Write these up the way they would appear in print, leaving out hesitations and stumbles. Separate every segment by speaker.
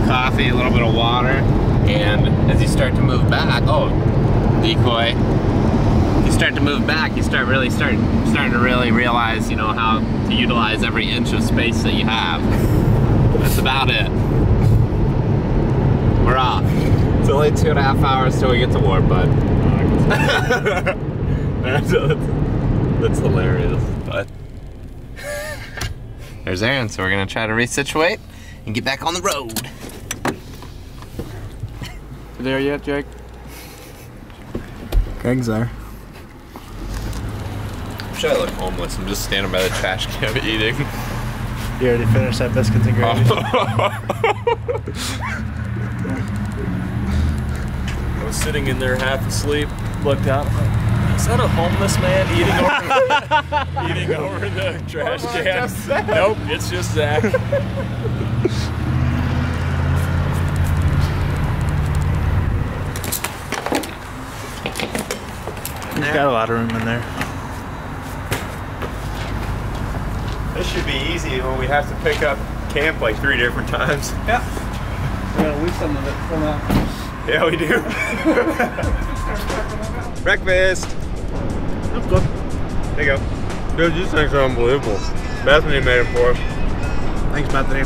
Speaker 1: coffee, a little bit of water, and as you start to move back, oh, decoy. You start to move back, you starting to really realize, you know, how to utilize every inch of space that you have. That's about it. We're off. It's only 2.5 hours till we get to warp, bud. That's hilarious. But there's Aaron, so we're gonna try to resituate and get back on the road.
Speaker 2: You there yet, Jake?
Speaker 3: Greg's there.
Speaker 1: I'm sure I look homeless. I'm just standing by the trash can eating.
Speaker 2: You already finished that biscuits and gravy? I was sitting in there half asleep, looked out, I'm like, is that a homeless man eating over the trash can? Nope, it's just Zach. He's got a lot of room in there.
Speaker 4: This should be easy when we have to pick up camp like 3 different times.
Speaker 2: Yeah. We're gonna leave some of it from that.
Speaker 4: Yeah, we do. Breakfast.
Speaker 2: That's good.
Speaker 4: There you go. Dude, these things are unbelievable. Bethany made them for us.
Speaker 2: Thanks, Bethany.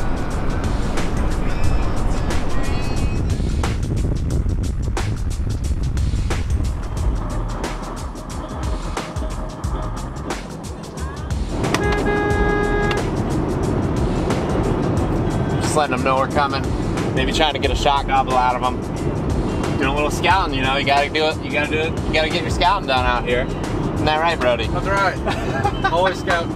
Speaker 1: Just letting them know we're coming. Maybe trying to get a shot gobble out of them. Doing a little scouting, you know, you gotta do it, you gotta get your scouting done out here. Isn't that right, Brody?
Speaker 2: That's right. Always scout.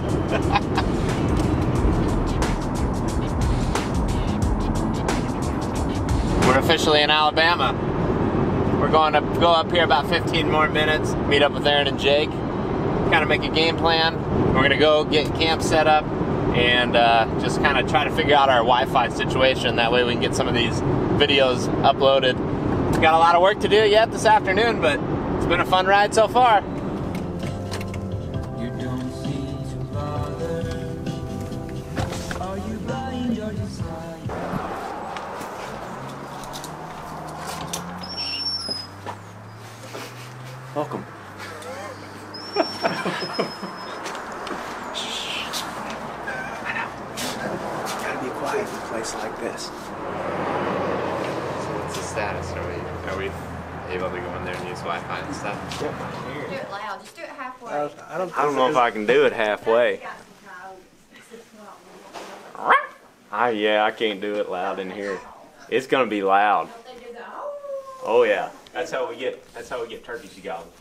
Speaker 1: We're officially in Alabama. We're going to go up here about 15 more minutes, meet up with Aaron and Jake, kind of make a game plan. We're gonna go get camp set up and just kind of try to figure out our Wi-Fi situation. That way we can get some of these videos uploaded. We've got a lot of work to do yet this afternoon, but it's been a fun ride so far.
Speaker 5: You don't seem to bother. Are you blind or just lying?
Speaker 2: Welcome.
Speaker 3: I know. Gotta be quiet in a place like this.
Speaker 1: What's the status? Are we able to go in there and use Wi-Fi and stuff?
Speaker 3: Yep.
Speaker 6: Do it loud. Just do it halfway.
Speaker 2: I
Speaker 4: I don't know if I can do it halfway. Yeah, I can't do it loud in here. It's gonna be loud. Oh yeah. That's how we get turkeys to gobble.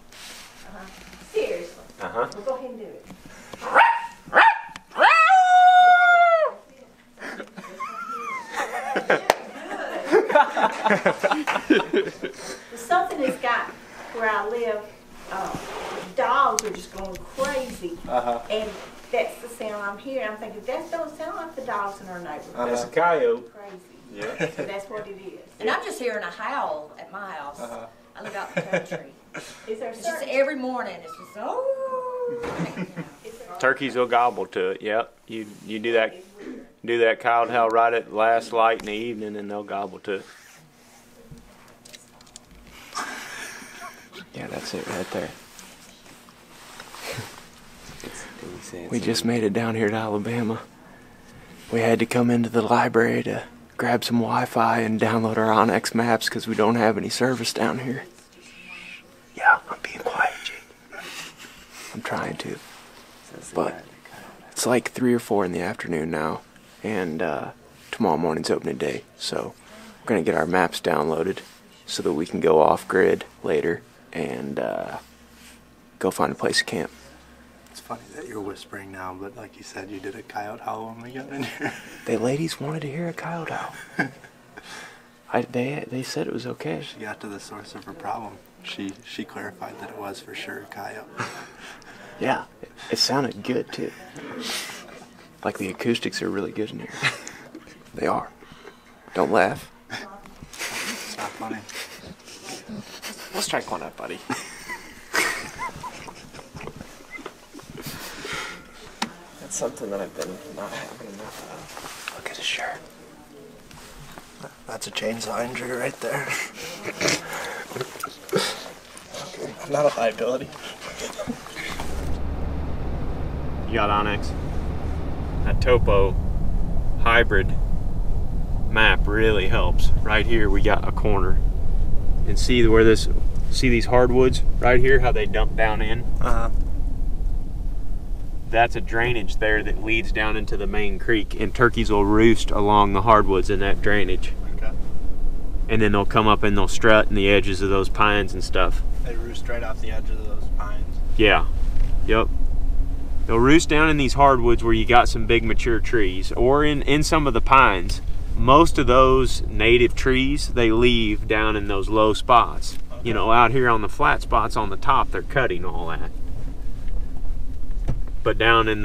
Speaker 6: Seriously.
Speaker 4: Uh-huh.
Speaker 6: We'll go ahead and do it. Something has got where I live, dogs are just going crazy. And that's the sound I'm hearing. I'm thinking, that don't sound like the dogs in our neighborhood.
Speaker 4: That's a coyote.
Speaker 6: Crazy.
Speaker 4: Yeah.
Speaker 6: So that's what it is.
Speaker 7: And I'm just hearing a howl at my house. I live out in the country.
Speaker 6: Is there
Speaker 7: It's just
Speaker 6: certain...
Speaker 7: every morning. It's just oh.
Speaker 4: Turkeys will gobble to it. Yep. You do that cow howl right at the last light in the evening, and they'll gobble to it.
Speaker 3: Yeah, that's it right there. We just made it down here to Alabama. We had to come into the library to grab some Wi-Fi and download our Onyx maps because we don't have any service down here. Yeah, I'm being quiet, Jake. I'm trying to. But it's like 3 or 4 in the afternoon now, and tomorrow morning's opening day, so we're gonna get our maps downloaded so that we can go off-grid later and go find a place to camp.
Speaker 8: It's funny that you're whispering now, but like you said, you did a coyote howl when we got in here.
Speaker 3: The ladies wanted to hear a coyote howl. They said it was okay.
Speaker 8: She got to the source of her problem. She clarified that it was for sure a coyote.
Speaker 3: Yeah, it sounded good too. Like the acoustics are really good in here. They are. Don't laugh.
Speaker 8: It's not funny.
Speaker 1: Let's strike one up, buddy. That's something that I've been not having enough of.
Speaker 3: Look at his shirt.
Speaker 8: That's a chainsaw injury right there. Okay. Not a liability.
Speaker 4: You got Onyx? That topo hybrid map really helps. Right here we got a corner. And see where this, see these hardwoods right here, how they dump down in? That's a drainage there that leads down into the main creek, and turkeys will roost along the hardwoods in that drainage.
Speaker 8: Okay.
Speaker 4: And then they'll come up and they'll strut in the edges of those pines and stuff.
Speaker 8: They roost right off the edge of those pines.
Speaker 4: Yeah, yep. They'll roost down in these hardwoods where you got some big mature trees, or in some of the pines. Most of those native trees, they leave down in those low spots. Okay. You know, out here on the flat spots on the top, they're cutting all that. But down in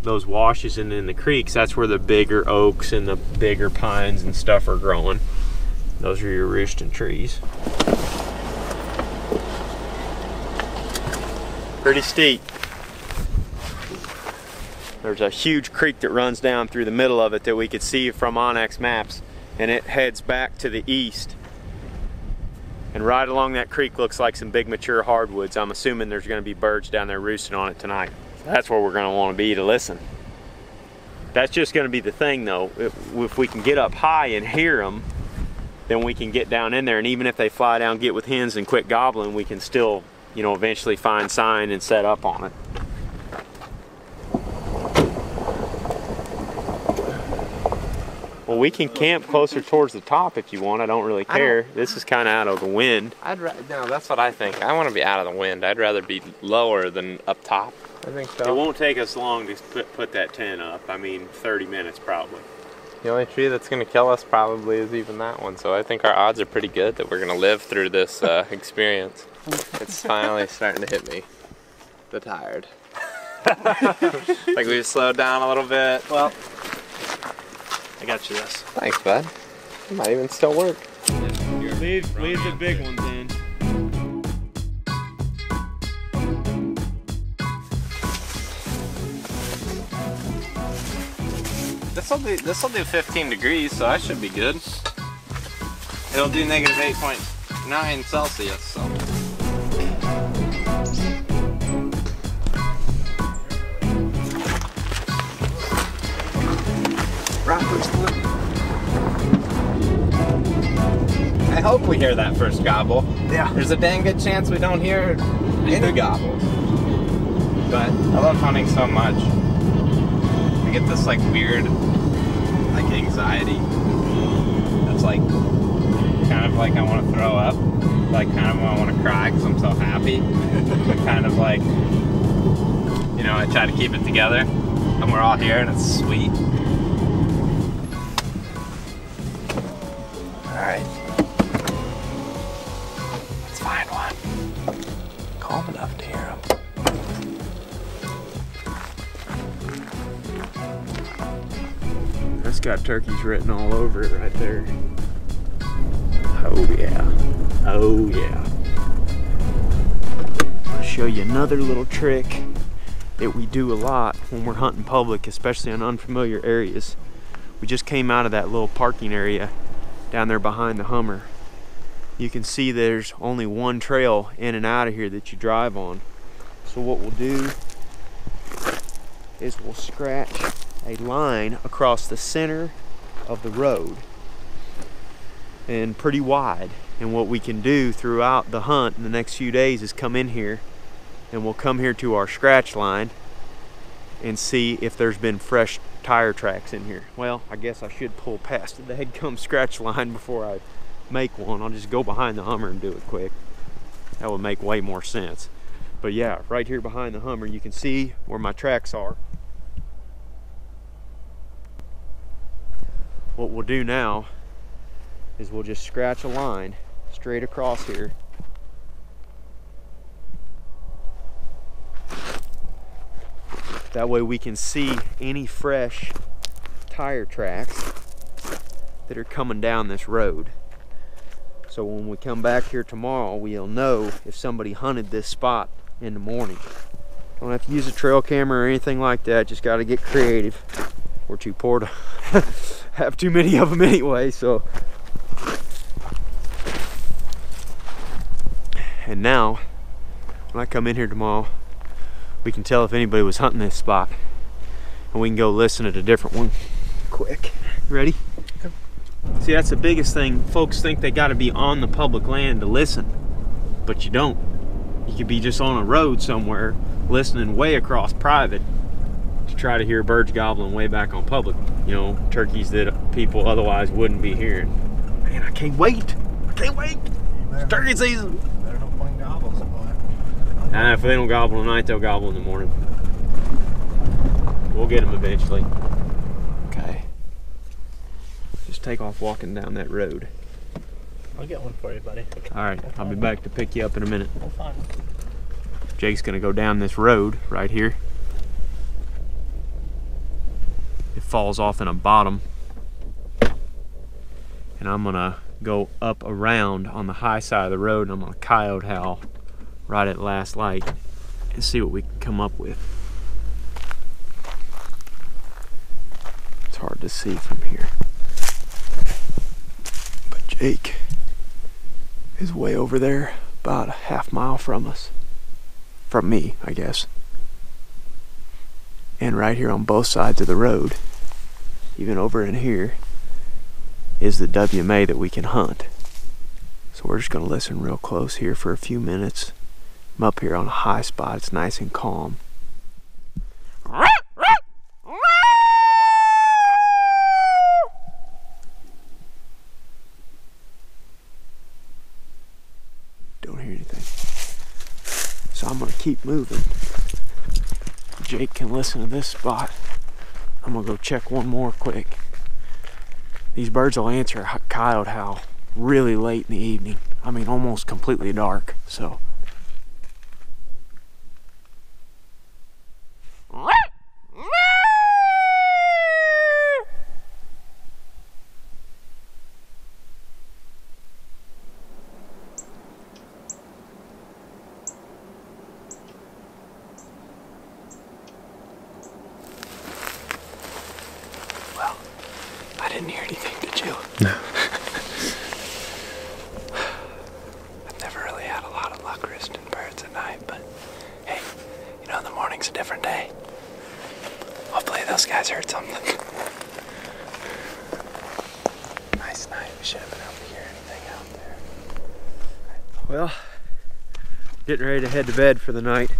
Speaker 4: those washes and in the creeks, that's where the bigger oaks and the bigger pines and stuff are growing. Those are your roosting trees. Pretty steep. There's a huge creek that runs down through the middle of it that we could see from Onyx maps, and it heads back to the east. And right along that creek looks like some big mature hardwoods. I'm assuming there's going to be birds down there roosting on it tonight. That's where we're going to want to be to listen. That's just going to be the thing though. If we can get up high and hear them, then we can get down in there, and even if they fly down, get with hens and quit gobbling, we can still, you know, eventually find sign and set up on it. Well, we can camp closer towards the top if you want. I don't really care. This is kind of out of the wind.
Speaker 1: No, that's what I think. I want to be out of the wind. I'd rather be lower than up top. I think so.
Speaker 4: It won't take us long to put that tent up. I mean, 30 minutes probably.
Speaker 1: The only tree that's going to kill us probably is even that one. So I think our odds are pretty good that we're going to live through this experience. It's finally starting to hit me. The tired. Like we've slowed down a little bit. Well, I got you this. Thanks, bud. It might even still work.
Speaker 4: Leave the big ones in.
Speaker 1: This'll do 15 degrees, so I should be good. It'll do negative 8.9 Celsius, so. I hope we hear that first gobble.
Speaker 8: Yeah.
Speaker 1: There's a dang good chance we don't hear any gobbles. But I love hunting so much. I get this like weird like anxiety. That's like kind of like I want to throw up. Like kind of I want to cry because I'm so happy. But kind of like, you know, I try to keep it together. And we're all here and it's sweet. Alright. Let's find one. Calm enough to hear him.
Speaker 4: That's got turkeys written all over it right there. Oh yeah. Oh yeah. I'll show you another little trick that we do a lot when we're hunting public, especially in unfamiliar areas. We just came out of that little parking area down there behind the Hummer. You can see there's only one trail in and out of here that you drive on. So what we'll do is we'll scratch a line across the center of the road and pretty wide. And what we can do throughout the hunt in the next few days is come in here and we'll come here to our scratch line and see if there's been fresh tire tracks in here. Well, I guess I should pull past the headgum scratch line before I make one. I'll just go behind the Hummer and do it quick. That would make way more sense. But yeah, right here behind the Hummer, you can see where my tracks are. What we'll do now is we'll just scratch a line straight across here. That way we can see any fresh tire tracks that are coming down this road. So when we come back here tomorrow, we'll know if somebody hunted this spot in the morning. Don't have to use a trail camera or anything like that, just gotta get creative. We're too poor to have too many of them anyway, so And now, when I come in here tomorrow, we can tell if anybody was hunting this spot. And we can go listen at a different one. Quick. Ready? Okay. See, that's the biggest thing. Folks think they gotta be on the public land to listen, but you don't. You could be just on a road somewhere, listening way across private to try to hear birds gobbling way back on public. You know, turkeys that people otherwise wouldn't be hearing. Man, I can't wait. I can't wait. It's turkey season.
Speaker 8: Better no point gobbles, boy.
Speaker 4: If they don't gobble tonight, they'll gobble in the morning. We'll get them eventually. Okay. Just take off walking down that road.
Speaker 8: I'll get one for you, buddy.
Speaker 4: All right, I'll be back to pick you up in a minute.
Speaker 8: We'll find one.
Speaker 4: Jake's gonna go down this road right here. It falls off in a bottom. And I'm gonna go up around on the high side of the road, and I'm gonna coyote howl right at last light and see what we can come up with. It's hard to see from here. But Jake is way over there, about a half mile from us. From me, I guess. And right here on both sides of the road, even over in here, is the WMA that we can hunt. So we're just gonna listen real close here for a few minutes. I'm up here on a high spot, it's nice and calm. Don't hear anything. So I'm gonna keep moving. Jake can listen to this spot. I'm gonna go check one more quick. These birds will answer a coyote howl really late in the evening. I mean, almost completely dark, so. Well, I didn't hear anything, did you?
Speaker 8: No.
Speaker 3: I've never really had a lot of luck roosting birds at night, but hey, you know, the morning's a different day. Hopefully those guys heard something. Nice night. We should have been able to hear anything out there.
Speaker 4: Well, getting ready to head to bed for the night.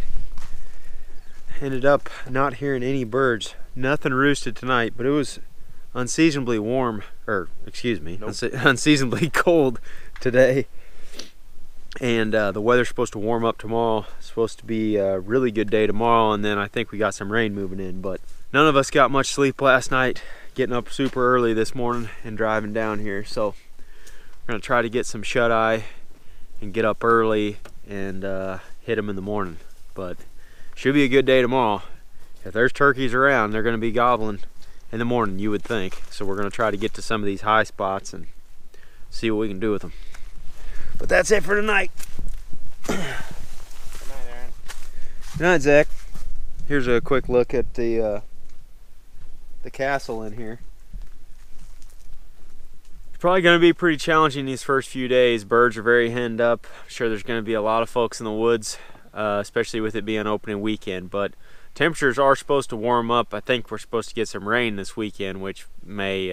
Speaker 4: Ended up not hearing any birds. Nothing roosted tonight, but it was unseasonably warm, or excuse me, unseasonably cold today. And the weather's supposed to warm up tomorrow. It's supposed to be a really good day tomorrow, and then I think we got some rain moving in, but none of us got much sleep last night, getting up super early this morning and driving down here. So we're gonna try to get some shut-eye and get up early and hit them in the morning. But should be a good day tomorrow. If there's turkeys around, they're gonna be gobbling in the morning, you would think. So we're gonna try to get to some of these high spots and see what we can do with them. But that's it for tonight. Good night,
Speaker 1: Aaron.
Speaker 4: Good night, Zach. Here's a quick look at the castle in here. It's probably going to be pretty challenging these first few days. Birds are very henned up. I'm sure there's going to be a lot of folks in the woods, especially with it being opening weekend. But temperatures are supposed to warm up. I think we're supposed to get some rain this weekend, which may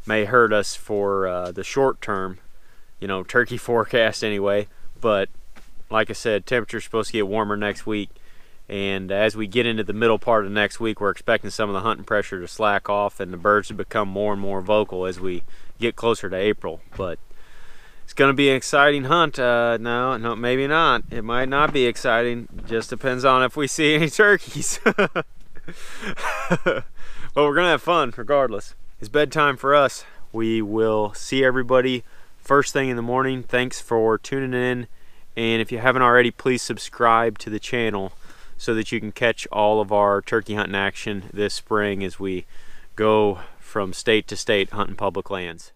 Speaker 4: hurt us for the short term. You know, turkey forecast anyway. But like I said, temperature's supposed to get warmer next week. And as we get into the middle part of next week, we're expecting some of the hunting pressure to slack off and the birds to become more and more vocal as we get closer to April. But it's going to be an exciting hunt. No, maybe not. It might not be exciting. Just depends on if we see any turkeys. But we're going to have fun regardless. It's bedtime for us. We will see everybody first thing in the morning. Thanks for tuning in. And if you haven't already, please subscribe to the channel so that you can catch all of our turkey hunting action this spring as we go from state to state hunting public lands.